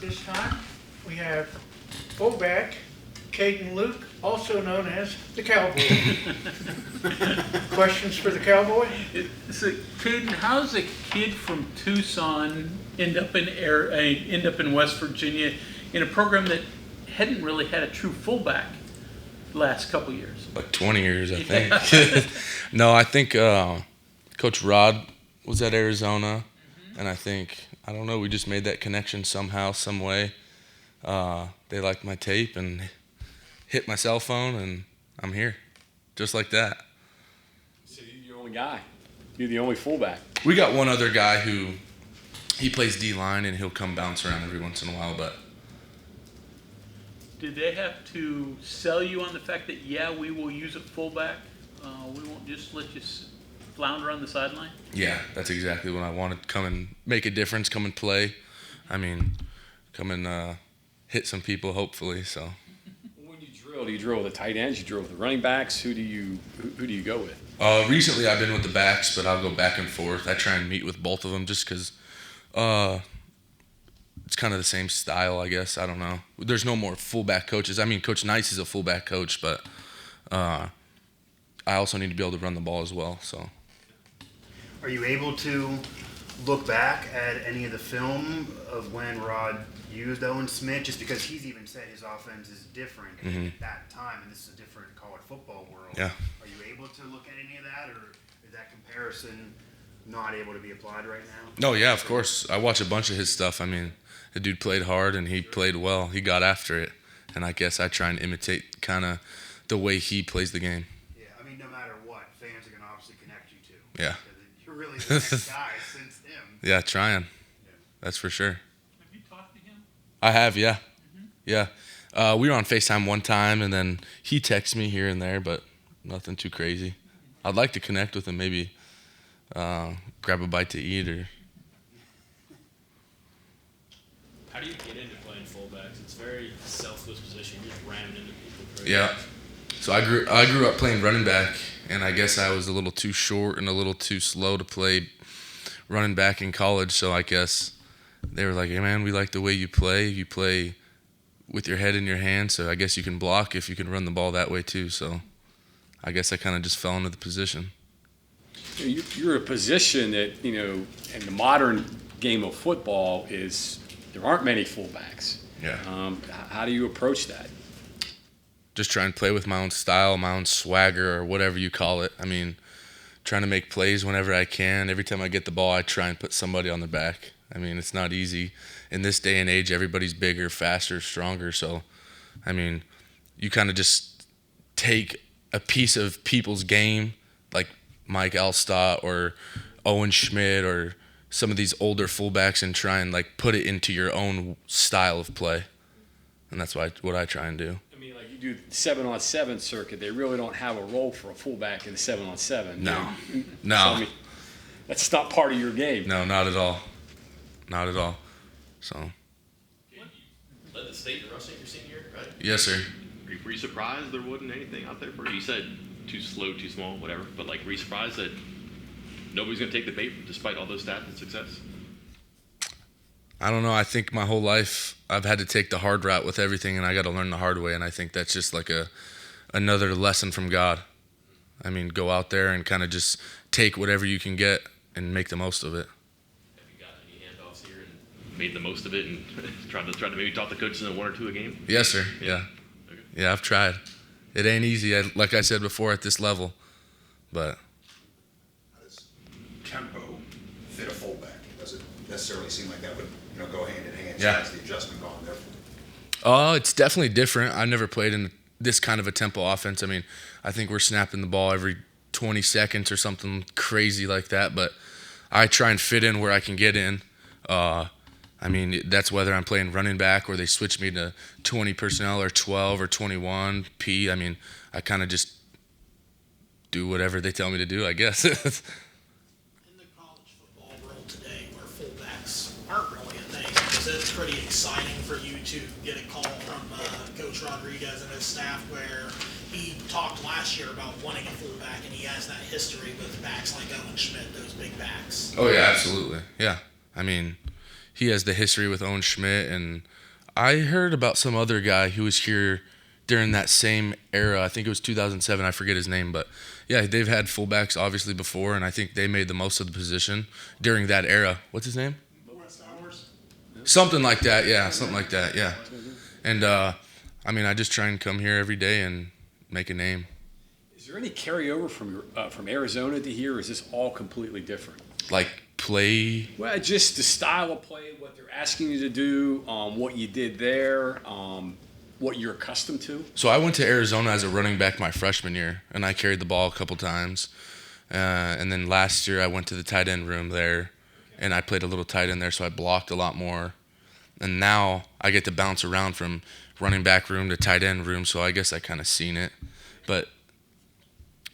This time we have fullback Kayden Luke, also known as the Cowboy. Questions for the Cowboy? So, Kayden, how does a kid from Tucson end up in West Virginia in a program that hadn't really had a true fullback the last couple years? Like 20 years, I think. No, I think Coach Rod was at Arizona, and I don't know, we just made that connection somehow, some way. They liked my tape and hit my cell phone, and I'm here, just like that. So you're the only guy. You're the only fullback. We got one other guy who he plays D-line, and he'll come bounce around every once in a while, but. Did they have to sell you on the fact that, yeah, we will use a fullback? We won't just let you flounder on the sideline? Yeah, that's exactly what I wanted. Come and make a difference, come and play. I mean, come and hit some people, hopefully, so. When you drill, do you drill with the tight ends? You drill with the running backs? Who do you go with? Recently I've been with the backs, but I'll go back and forth. I try and meet with both of them just because it's kind of the same style, I guess. I don't know. There's no more fullback coaches. I mean, Coach Nice is a fullback coach, but I also need to be able to run the ball as well. So. Are you able to look back at any of the film of when Rod used Owen Smith? Just because he's even said his offense is different at that time, and this is a different college football world. Yeah. Are you able to look at any of that, or is that comparison not able to be applied right now? No, yeah, of course. I watch a bunch of his stuff. I mean, the dude played hard and he played well. He got after it, and I guess I try and imitate kind of the way he plays the game. Yeah, I mean, no matter what, fans are going to obviously connect you to. Yeah. You're really the next guy since him. Yeah, trying. Yeah. That's for sure. Have you talked to him? I have, yeah. Yeah. We were on FaceTime one time, and then he texts me here and there, but nothing too crazy. I'd like to connect with him, maybe grab a bite to eat or. How do you get into playing fullbacks? It's a very selfless position. You're just ramming into people. Yeah. So I grew up playing running back, and I guess I was a little too short and a little too slow to play running back in college. So I guess they were like, "Hey man, we like the way you play. You play with your head in your hand, so I guess you can block if you can run the ball that way too." So I guess I kind of just fell into the position. You're a position that, in the modern game of football there aren't many fullbacks. Yeah. How do you approach that? Just try and play with my own style, my own swagger, or whatever you call it. I mean, trying to make plays whenever I can. Every time I get the ball, I try and put somebody on the back. I mean, it's not easy. In this day and age, everybody's bigger, faster, stronger. So, I mean, you kind of just take a piece of people's game, like Mike Alstott or Owen Schmidt or some of these older fullbacks, and try and put it into your own style of play. And that's what I try and do. I mean, like you do the 7-on-7 circuit, they really don't have a role for a fullback in the 7-on-7. No. So, I mean, that's not part of your game. No, not at all. Not at all. So. You led the state in rushing your senior year, right? Yes, sir. Were you surprised there wasn't anything out there for you? You said too slow, too small, whatever, but were you surprised that nobody's going to take the bait despite all those stats and success? I don't know. I think my whole life I've had to take the hard route with everything, and I got to learn the hard way, and I think that's just another lesson from God. I mean, go out there and kind of just take whatever you can get and make the most of it. Have you got any handoffs here and made the most of it and tried to maybe talk the coaches in 1 or 2 a game? Yes, sir. Yeah. Okay. Yeah, I've tried. It ain't easy, like I said before, at this level, but. How does tempo fit a fullback? Does it necessarily seem like that would go hand in hand? Yeah. Has the adjustment gone there? It's definitely different. I've never played in this kind of a tempo offense. I mean, I think we're snapping the ball every 20 seconds or something crazy like that, but I try and fit in where I can get in. I mean, that's whether I'm playing running back or they switch me to 20 personnel or 12 or 21 P. I mean, I kind of just do whatever they tell me to do, I guess. In the college football world today, where fullbacks aren't really a thing, is it pretty exciting for you to get a call from Coach Rodriguez and his staff where he talked last year about wanting a fullback, and he has that history with backs like Owen Schmidt, those big backs? Oh, yeah, absolutely. Yeah. I mean, he has the history with Owen Schmidt, and I heard about some other guy who was here during that same era. I think it was 2007. I forget his name, but yeah, they've had fullbacks obviously before, and I think they made the most of the position during that era. What's his name? Something like that. Yeah, something like that. Yeah. And I mean, I just try and come here every day and make a name. Is there any carryover from Arizona to here, or is this all completely different? Like play. Well, just the style of play, what they're asking you to do, what you did there, what you're accustomed to. So I went to Arizona as a running back my freshman year, and I carried the ball a couple times. And then last year I went to the tight end room there, and I played a little tight end there, so I blocked a lot more. And now I get to bounce around from running back room to tight end room, so I guess I kind of seen it. But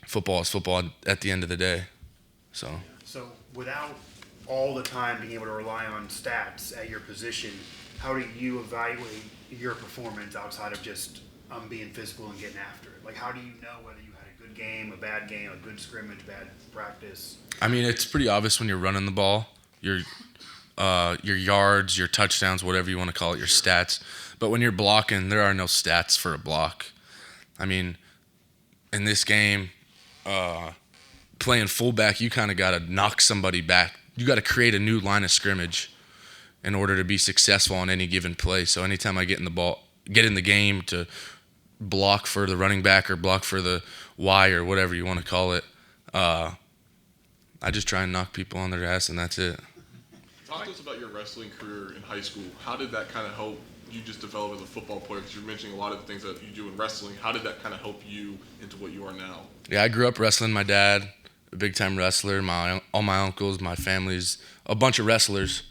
football is football at the end of the day. So without all the time being able to rely on stats at your position, how do you evaluate your performance outside of just being physical and getting after it? Like, how do you know whether you had a good game, a bad game, a good scrimmage, bad practice? I mean, it's pretty obvious when you're running the ball, your yards, your touchdowns, whatever you want to call it, your stats. But when you're blocking, there are no stats for a block. I mean, in this game, playing fullback, you kind of got to knock somebody back. You got to create a new line of scrimmage in order to be successful on any given play. So anytime I get in the game to block for the running back or block for the Y or whatever you want to call it, I just try and knock people on their ass, and that's it. Talk to us about your wrestling career in high school. How did that kind of help you just develop as a football player? Because you're mentioning a lot of the things that you do in wrestling. How did that kind of help you into what you are now? Yeah, I grew up wrestling. My dad, a big-time wrestler. All my uncles, my family's a bunch of wrestlers.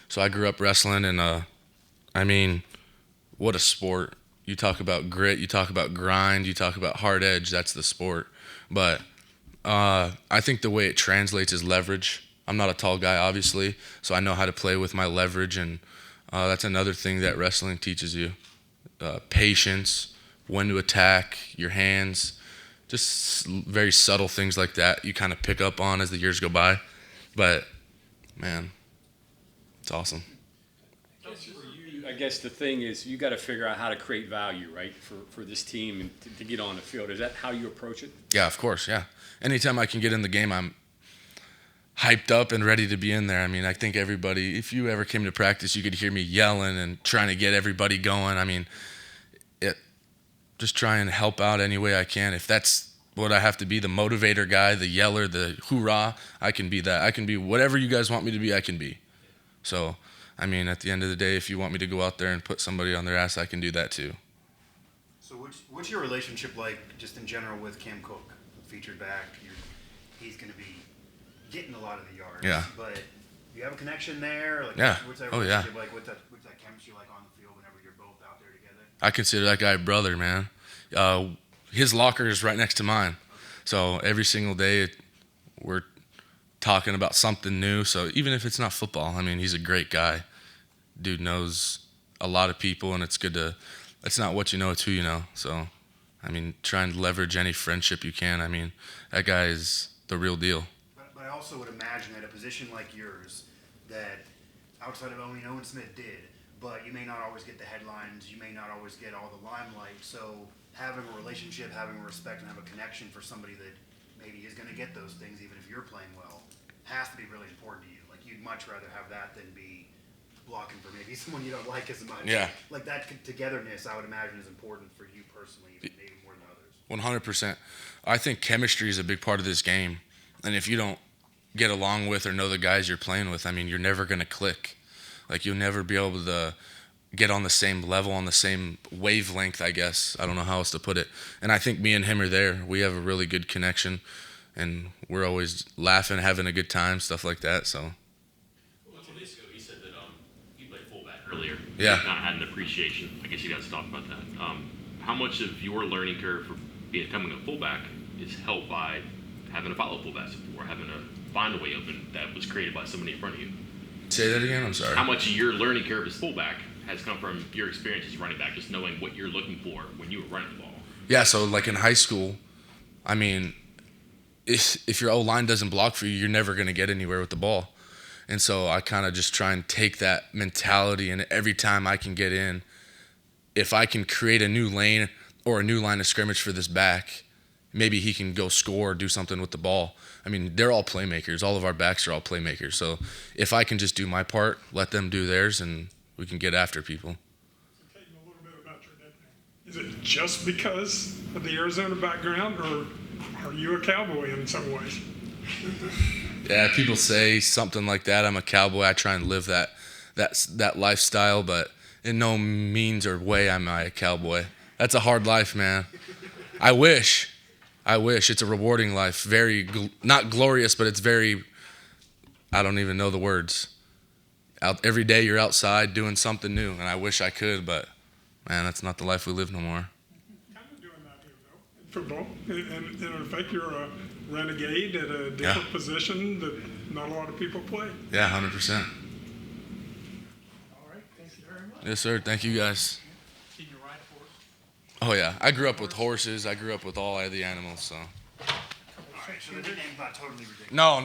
So I grew up wrestling, and I mean, what a sport. You talk about grit, you talk about grind, you talk about hard edge, that's the sport. But I think the way it translates is leverage. I'm not a tall guy, obviously, so I know how to play with my leverage, and that's another thing that wrestling teaches you. Patience, when to attack, your hands, just very subtle things like that you kind of pick up on as the years go by. But, man, it's awesome. I guess the thing is you got to figure out how to create value, right, for this team and to get on the field. Is that how you approach it? Yeah, of course, yeah. Anytime I can get in the game, I'm hyped up and ready to be in there. I mean, I think everybody, if you ever came to practice, you could hear me yelling and trying to get everybody going. I mean, just try and help out any way I can. If that's what I have to be, the motivator guy, the yeller, the hoorah, I can be that. I can be whatever you guys want me to be, I can be. So, I mean, at the end of the day, if you want me to go out there and put somebody on their ass, I can do that too. So what's your relationship like just in general with Cam Cook, featured back? He's going to be getting a lot of the yards. Yeah. But do you have a connection there? Like, yeah. What's that oh, yeah. like? What's that chemistry like on the field whenever you're both out there together? I consider that guy a brother, man. His locker is right next to mine. So every single day we're talking about something new. So even if it's not football, I mean, he's a great guy. Dude knows a lot of people, and it's not what you know, it's who you know. So, I mean, try and leverage any friendship you can. I mean, that guy is the real deal. But I also would imagine at a position like yours that outside of Owen Smith did, but you may not always get the headlines, you may not always get all the limelight. So having a relationship, having a respect, and have a connection for somebody that maybe is going to get those things, even if you're playing well, has to be really important to you. Like, you'd much rather have that than be blocking for maybe someone you don't like as much. Yeah. Like, that togetherness, I would imagine, is important for you personally, even maybe more than others. 100%. I think chemistry is a big part of this game. And if you don't get along with or know the guys you're playing with, I mean, you're never going to click. Like, you'll never be able to get on the same level, on the same wavelength, I guess. I don't know how else to put it. And I think me and him are there. We have a really good connection, and we're always laughing, having a good time, stuff like that. So. Well, 2 days ago, he said that you played fullback earlier. Yeah. Not had an appreciation. I guess you guys talked about that. How much of your learning curve for becoming a fullback is helped by having to follow fullbacks before, having to find a way open that was created by somebody in front of you? Say that again? I'm sorry. How much of your learning curve as fullback has come from your experience as running back, just knowing what you're looking for when you were running the ball? Yeah, so like in high school, I mean, if your O-line doesn't block for you, you're never going to get anywhere with the ball. And so I kind of just try and take that mentality, and every time I can get in, if I can create a new lane or a new line of scrimmage for this back, maybe he can go score or do something with the ball. I mean, they're all playmakers. All of our backs are all playmakers. So if I can just do my part, let them do theirs, and we can get after people. So, Kayden, a little bit about your nickname. Is it just because of the Arizona background, or are you a cowboy in some ways? Yeah, people say something like that. I'm a cowboy. I try and live that lifestyle, but in no means or way am I a cowboy. That's a hard life, man. I wish. It's a rewarding life. Very, not glorious, but it's very, I don't even know the words. Every day you're outside doing something new, and I wish I could, but, man, that's not the life we live no more. Kind of doing that here, though, in football. And in effect, you're a renegade at a different position that not a lot of people play. Yeah, 100%. All right, thank you very much. Yes, sir. Thank you, guys. Can you ride a horse? Oh, yeah. I grew up with horses. I grew up with all of the animals, so. All right, so the nickname's not totally ridiculous. No.